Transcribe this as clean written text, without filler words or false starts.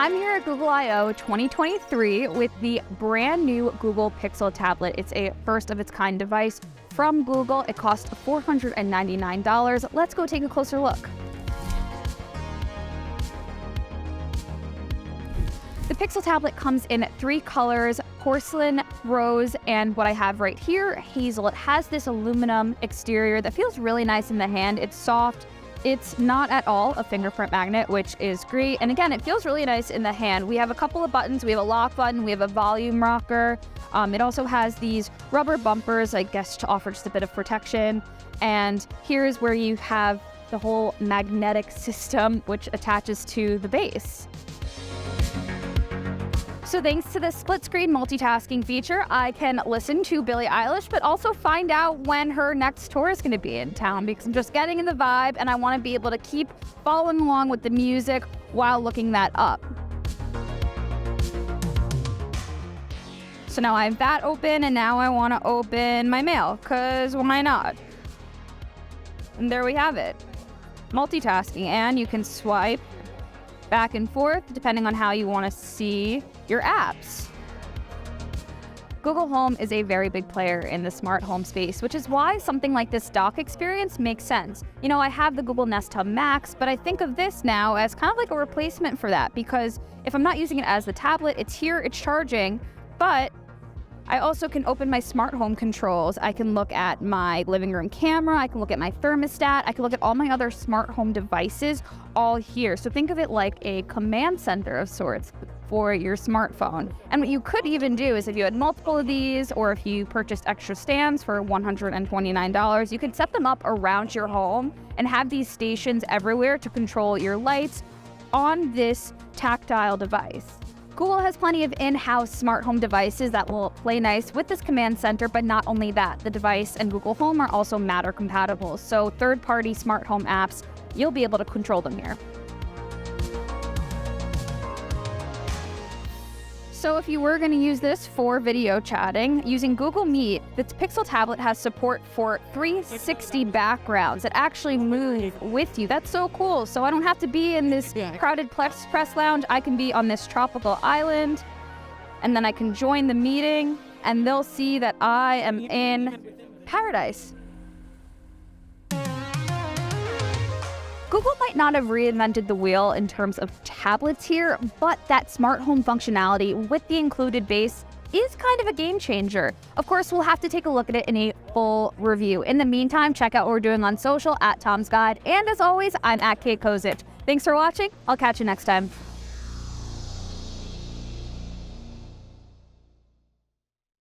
I'm here at Google I/O 2023 with the brand new Google Pixel tablet. It's a first of its kind device from Google. It costs $499. Let's go take a closer look. The Pixel tablet comes in 3 colors: porcelain, rose, and what I have right here, hazel. It has this aluminum exterior that feels really nice in the hand. It's soft. It's not at all a fingerprint magnet, which is great. And again, it feels really nice in the hand. We have a couple of buttons. We have a lock button. We have a volume rocker. It also has these rubber bumpers, I guess, to offer just a bit of protection. And here's where you have the whole magnetic system, which attaches to the base. So thanks to the split screen multitasking feature, I can listen to Billie Eilish, but also find out when her next tour is going to be in town, because I'm just getting in the vibe and I want to be able to keep following along with the music while looking that up. So now I have that open, and now I want to open my mail, because why not? And there we have it. Multitasking, and you can swipe back and forth depending on how you want to see your apps. Google Home is a very big player in the smart home space, which is why something like this dock experience makes sense. You know, I have the Google Nest Hub Max, but I think of this now as kind of like a replacement for that, because if I'm not using it as the tablet, it's here, it's charging, but I also can open my smart home controls. I can look at my living room camera. I can look at my thermostat. I can look at all my other smart home devices all here. So think of it like a command center of sorts for your smartphone. And what you could even do is, if you had multiple of these, or if you purchased extra stands for $129, you could set them up around your home and have these stations everywhere to control your lights on this tactile device. Google has plenty of in-house smart home devices that will play nice with this command center, but not only that, the device and Google Home are also Matter compatible. So third-party smart home apps, you'll be able to control them here. So if you were going to use this for video chatting, using Google Meet, the Pixel tablet has support for 360 backgrounds that actually move with you. That's so cool. So I don't have to be in this crowded press lounge. I can be on this tropical island, and then I can join the meeting, and they'll see that I am in paradise. Google might not have reinvented the wheel in terms of tablets here, but that smart home functionality with the included base is kind of a game changer. Of course, we'll have to take a look at it in a full review. In the meantime, check out what we're doing on social at Tom's Guide. And as always, I'm at Kate Kozich. Thanks for watching. I'll catch you next time.